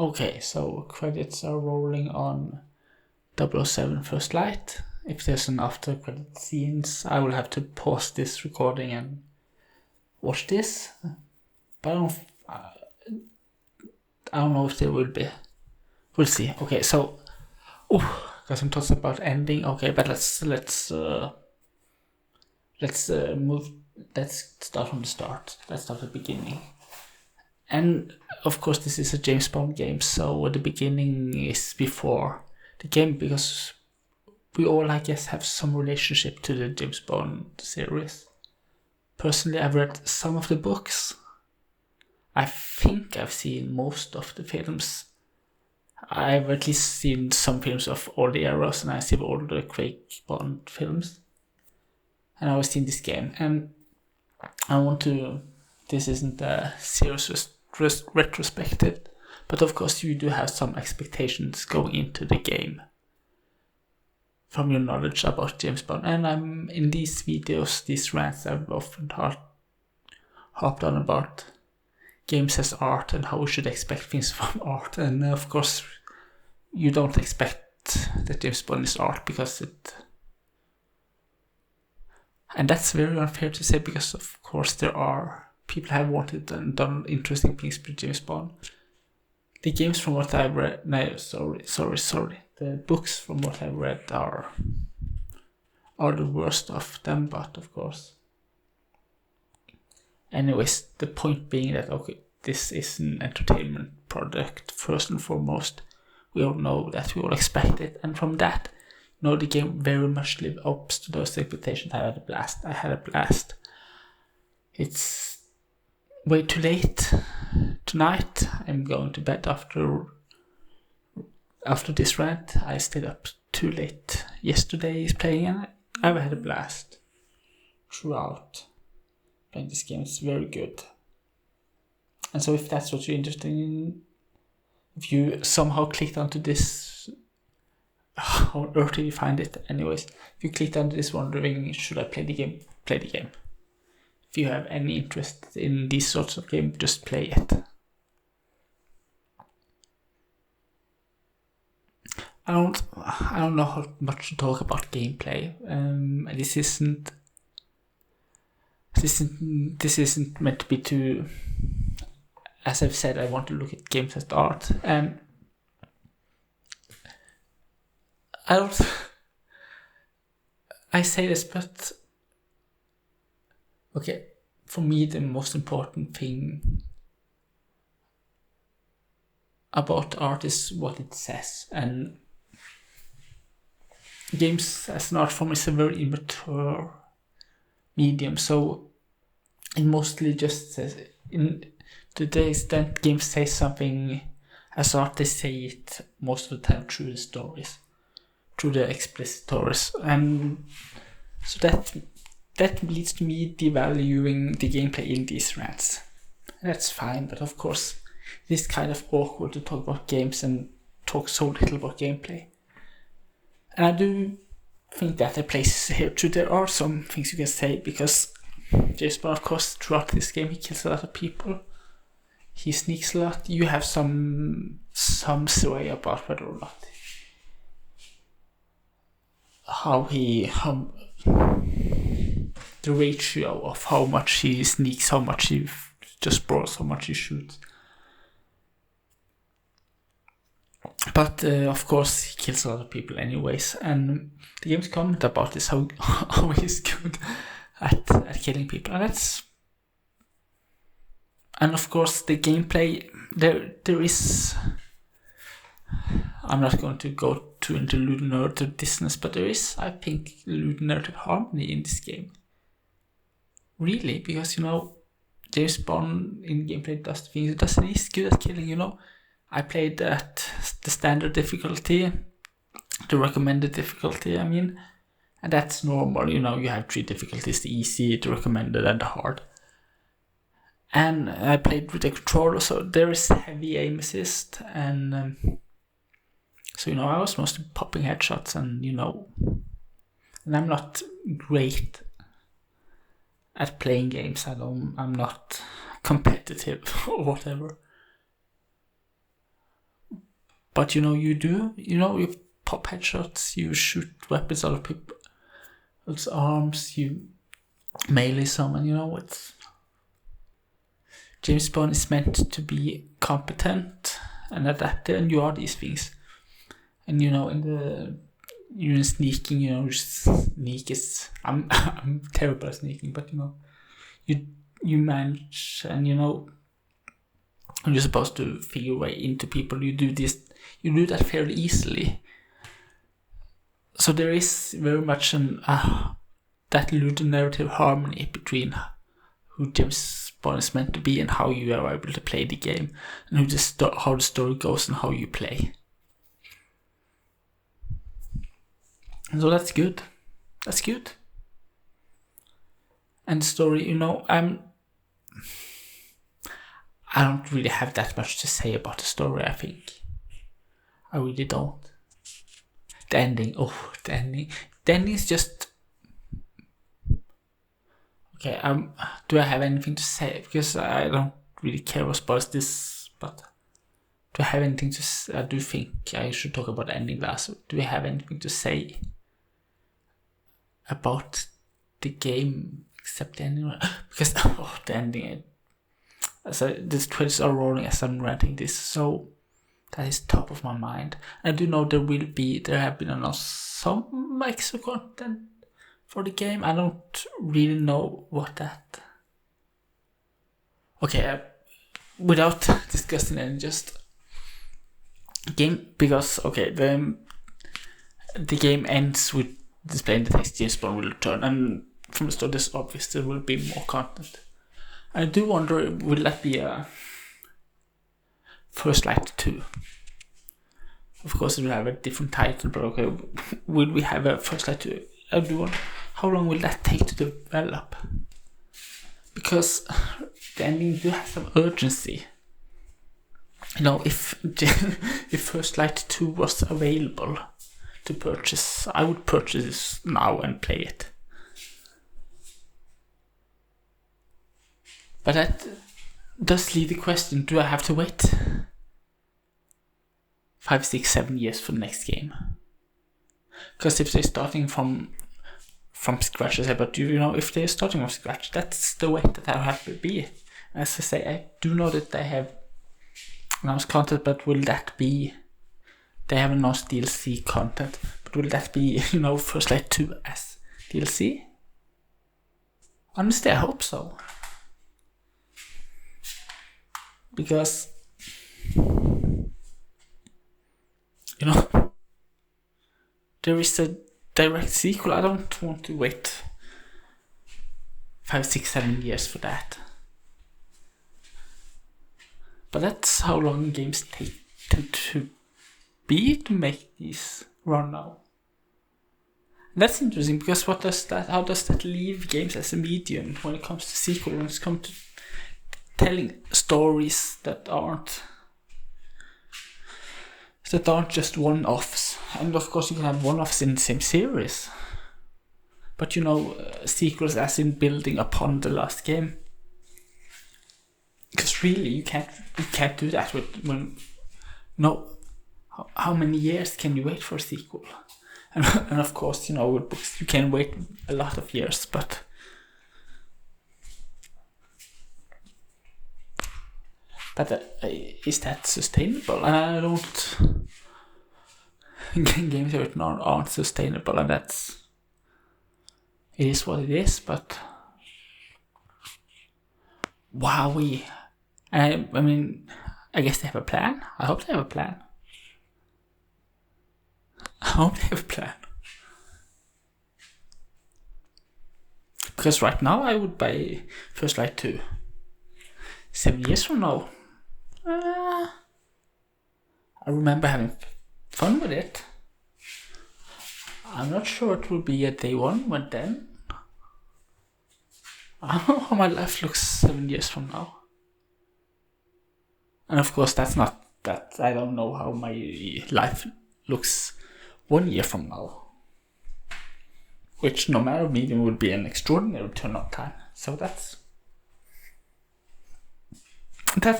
Okay, so credits are rolling on 007 First Light. If there's an after credit scenes, I will have to pause this recording and watch this. But I don't know if there will be. We'll see. Okay, so got some thoughts about ending. Okay, but let's move. Let's start from the start. Let's start at the beginning. And of course, this is a James Bond game, so the beginning is before the game, because we all, I guess, have some relationship to the James Bond series. Personally, I've read some of the books. I think I've seen most of the films. I've at least seen some films of all the eras, and I've seen all the Craig Bond films. And I've seen this game, and I want to. This isn't a serious retrospective, but of course you do have some expectations going into the game from your knowledge about James Bond. And I'm in these videos, these rants, I've often harped on about games as art and how we should expect things from art. And of course, you don't expect that James Bond is art because it. And that's very unfair to say, because of course there are people have wanted and done interesting things with James Bond. The games, from what I've read, the books from what I've read are the worst of them, but of course. Anyways, the point being that, okay, this is an entertainment product first and foremost. We all know that, we all expect it, and from that, the game very much lived up to those expectations. I had a blast. It's way too late tonight. I'm going to bed after this rant. I stayed up too late yesterday playing, and I've had a blast throughout playing this game. It's very good. And so if that's what you're interested in, if you somehow clicked onto this, how on earth did you find it? Anyways, if you clicked onto this wondering, should I play the game? Play the game. If you have any interest in these sorts of games, just play it. I don't know how much to talk about gameplay. This isn't meant to be too. As I've said, I want to look at games as art, and I say this, but okay, for me the most important thing about art is what it says, and games as an art form is a very immature medium, so it mostly just says, to the extent games say something as art, they say it most of the time through the stories, through the explicit stories, and so that leads to me devaluing the gameplay in these rants. That's fine, but of course it is kind of awkward to talk about games and talk so little about gameplay. And I do think that there are places here too. There are some things you can say, because James Bond, of course, throughout this game he kills a lot of people. He sneaks a lot. You have some sway about whether or not the ratio of how much he sneaks, how much he just brawls, how much he shoots. But of course he kills a lot of people anyways, and the game's comment about this, how he's good at killing people, and of course the gameplay, there is, I'm not going to go too into ludonarrative dissonance, but there is, I think, ludonarrative harmony in this game. Really, because James Bond in gameplay does things. He's good at killing. I played at the standard difficulty, the recommended difficulty, and that's normal. You have 3 difficulties: the easy, the recommended, and the hard. And I played with the controller, so there is heavy aim assist, and so I was mostly popping headshots, and and I'm not great at playing games. I'm not competitive or whatever. But you pop headshots, you shoot weapons out of people's arms, you melee summon, it's... James Bond is meant to be competent and adaptive, and you are these things. And in sneaking, sneak is... I'm terrible at sneaking, but you manage, and you're supposed to figure your way into people. You do that fairly easily. So there is very much that little narrative harmony between who James Bond is meant to be and how you are able to play the game, and how the story goes and how you play. And so that's good. That's good. And the story, I don't really have that much to say about the story, I think. I really don't. The ending. The ending is just... Okay, do I have anything to say? Because I don't really care about this, but... Do I have anything to say? I do think I should talk about the ending last. Do we have anything to say about the game except the ending? Because, the ending... So the credits are rolling as I'm writing this, so that is top of my mind. I do know there have been announced some extra content for the game. I don't really know what that... Okay, without discussing it, just game, because the game ends with displaying the text James Bond will return, and from the start it's obvious there will be more content. I do wonder, will that be a First Light 2? Of course it will have a different title, but okay, will we have a First Light 2? I do wonder, how long will that take to develop? Because the ending do have some urgency. If First Light 2 was available to purchase, I would purchase this now and play it. But that does leave the question, do I have to wait 5, 6, 7 years for the next game? Because if they're starting from scratch, I say, but if they're starting from scratch, that's the way that I have to be. As I say, I do know that they have announced content, but will that be... They have announced DLC content, but will that be, First Light 2 as DLC? Honestly, I hope so. Because, there is a direct sequel. I don't want to wait 5, 6, 7 years for that. But that's how long games take to make these run now. And that's interesting, because how does that leave games as a medium when it comes to sequel, when it comes to telling stories that aren't just one-offs? And of course you can have one-offs in the same series, but sequels as in building upon the last game. Because really you can't do that how many years can you wait for a sequel? And of course, with books you can wait a lot of years, but is that sustainable? And I don't... Games written aren't sustainable, and it is what it is, but... Wowee. I mean, I guess they have a plan. I hope they have a plan. Because right now I would buy First Light 2. 7 years from now, I remember having fun with it. I'm not sure it will be a day one, but then I don't know how my life looks 7 years from now. And of course that's not that. I don't know how my life looks 1 year from now, which no matter medium would be an extraordinary turn-up time. So that's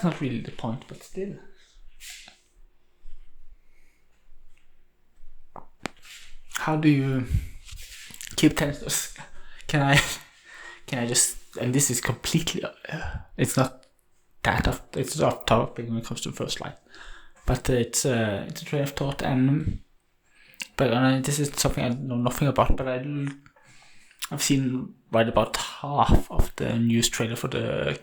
not really the point, but still. how do you keep tennis? Can I just, and this is completely, it's not that it's off topic when it comes to first light, but it's a train of thought, and but this is something I know nothing about, but I've seen right about half of the news trailer for the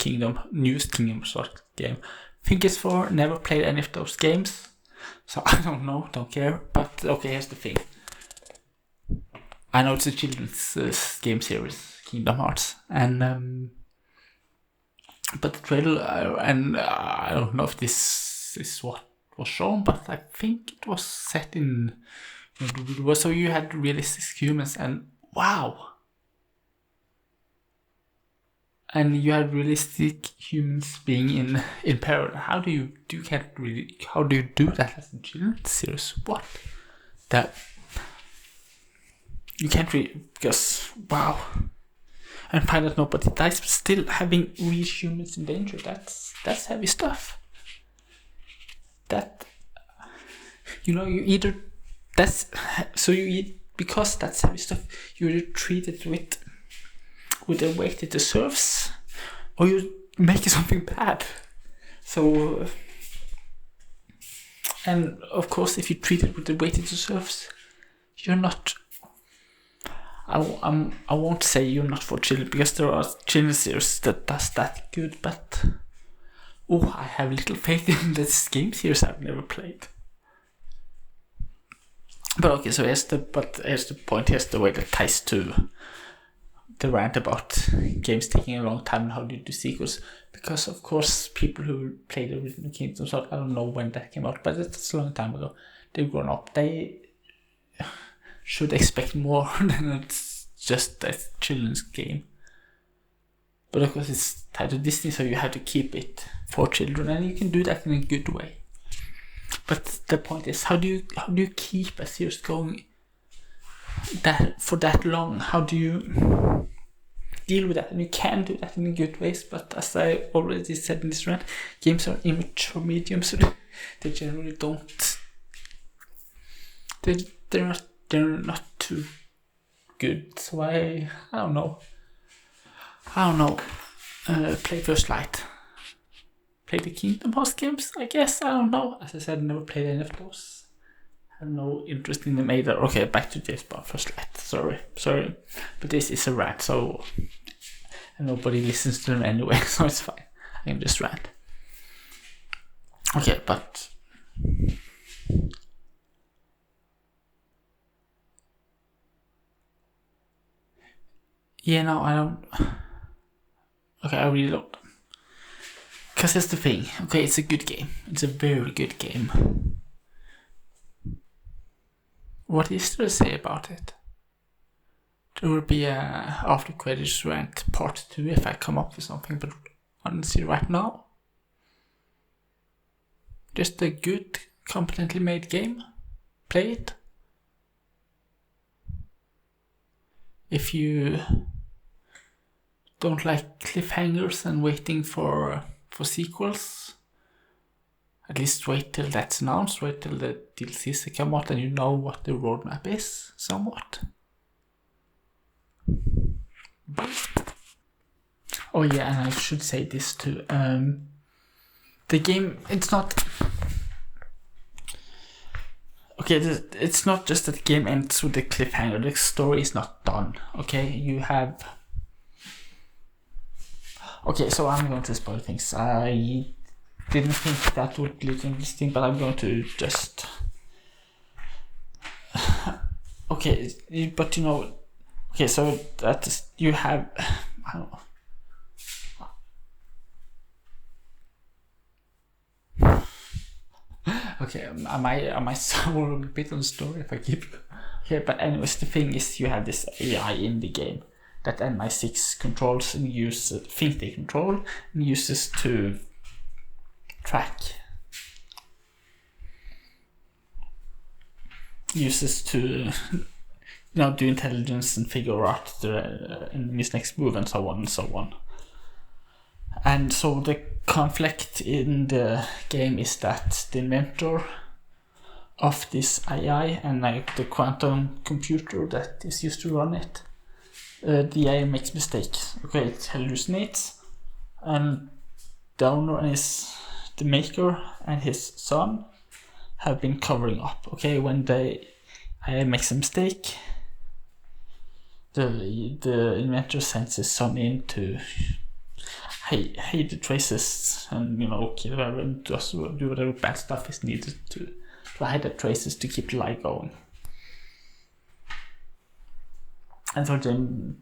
newest Kingdom sort game. I think it's for, never played any of those games, so I don't know, don't care. But okay, here's the thing. I know it's a children's game series, Kingdom Hearts, and but the trailer, and I don't know if this is what was shown, but I think it was set in, so you had realistic humans, and wow. And you had realistic humans being in peril. How do you do that as a children's series? What? That you can't really, because wow. And find out nobody dies, but still having real humans in danger. That's heavy stuff. That, you either because that's heavy stuff. You either treat it with the weight it deserves, or you make it something bad. So, and of course, if you treat it with the weight it deserves, you're not. I won't say you're not for children, because there are children's series that does that good, but I have little faith in this game series I've never played. But okay, so here's the point. Here's the way that ties to the rant about games taking a long time and how do you do sequels. Because of course, people who played the original Kingdom Hearts, I don't know when that came out, but it's a long time ago. They've grown up. They should expect more than it's just a children's game. But of course, it's tied to Disney, so you have to keep it for children, and you can do that in a good way. But the point is, how do you keep a series going that for that long? How do you deal with that? And you can do that in good ways, but as I already said in this rant, games are immature mediums, so they generally don't. They're not too good. So I don't know. Play First Light. Play the Kingdom Hearts games, I guess. I don't know. As I said, I never played any of those. I have no interest in them either. Okay, back to James Bond First Light. Sorry. But this is a rant, so and nobody listens to them anyway, so it's fine. I can just rant. Okay, but yeah, no, I don't. Okay, I really don't. Because that's the thing. Okay, it's a good game. It's a very good game. What is there to say about it? There will be a after credits rant part 2 if I come up with something, but honestly right now, just a good, competently made game. Play it. If you don't like cliffhangers and waiting for sequels, at least wait till that's announced, wait till the DLCs come out and you know what the roadmap is, somewhat. Oh yeah, and I should say this too. The game, it's not... Okay, it's not just that the game ends with a cliffhanger, the story is not done, okay? You have... Okay, so I'm going to spoil things. I didn't think that would look interesting, but I'm going to just... Okay, but okay, so that you have... I don't know. Okay, I might sour a bit on the story if I keep... Okay, but anyways, the thing is you have this AI in the game that MI6 controls and think they control and uses to track. Uses to do intelligence and figure out the enemy's next move and so on and so on. And so the conflict in the game is that the inventor of this AI and like the quantum computer that is used to run it. The AI makes mistakes. Okay, it hallucinates, and the owner and the maker and his son have been covering up. Okay, when the AI makes a mistake, the inventor sends his son in to hide the traces and kill whoever and just do whatever bad stuff is needed to hide the traces to keep the lie going. And so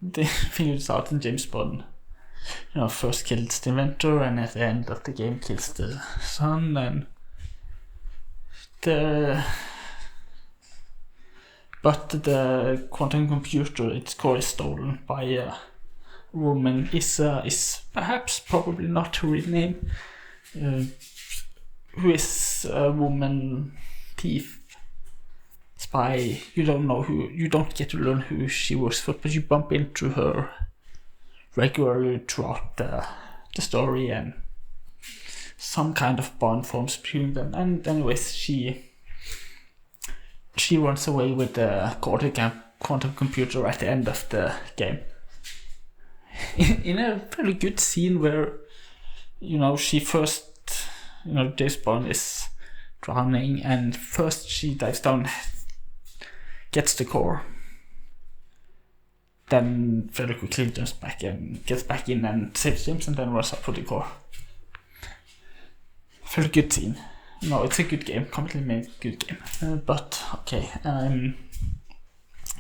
they figured this out, and James Bond first kills the inventor, and at the end of the game kills the son, and but the quantum computer, its core is stolen by a woman. Is perhaps probably not her real name, who is a woman thief, spy. You don't get to learn who she works for, but you bump into her regularly throughout the story, and some kind of bond forms between them. And anyways, she runs away with the quantum computer at the end of the game. In a very good scene where she first James Bond is drowning, and first she dives down, gets the core, then very quickly jumps back and gets back in and saves James, and then runs up for the core. Very good scene. No, it's a good game, completely made good game. But okay,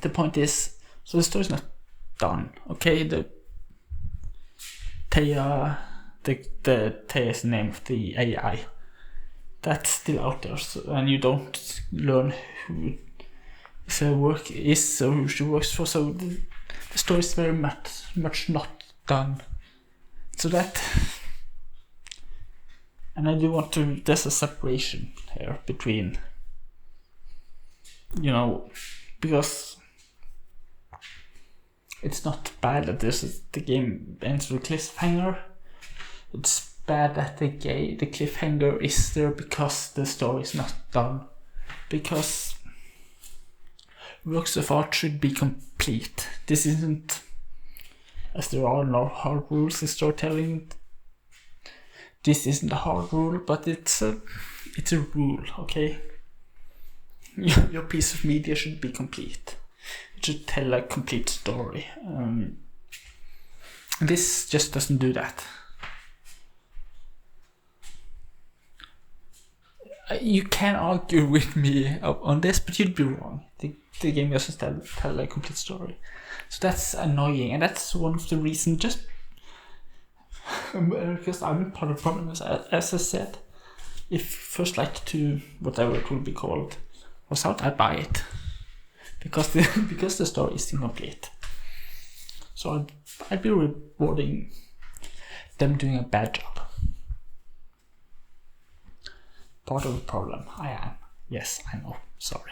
the point is, so the story's not done. Okay, the Thea is the name of the AI. That's still out there, and you don't learn who her work is or who she works for. So the story is very much not done. So that, and I do want to. There's a separation here between, because it's not bad that the game ends with a cliffhanger. It's bad that the cliffhanger is there because the story is not done. Because works of art should be complete. This isn't, as there are no hard rules in storytelling. This isn't a hard rule, but it's a rule. Okay, your piece of media should be complete. It should tell a complete story. This just doesn't do that. You can argue with me on this, but you'd be wrong. The game doesn't tell a complete story. So that's annoying, and that's one of the reasons, just because I'm part of the problem, as I said, if First Light 2, whatever it will be called, was out, I'd buy it. Because the story is incomplete. So I'd be rewarding them doing a bad job. Part of the problem, I am. Yes, I know. Sorry.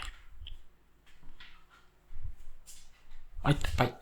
Bye.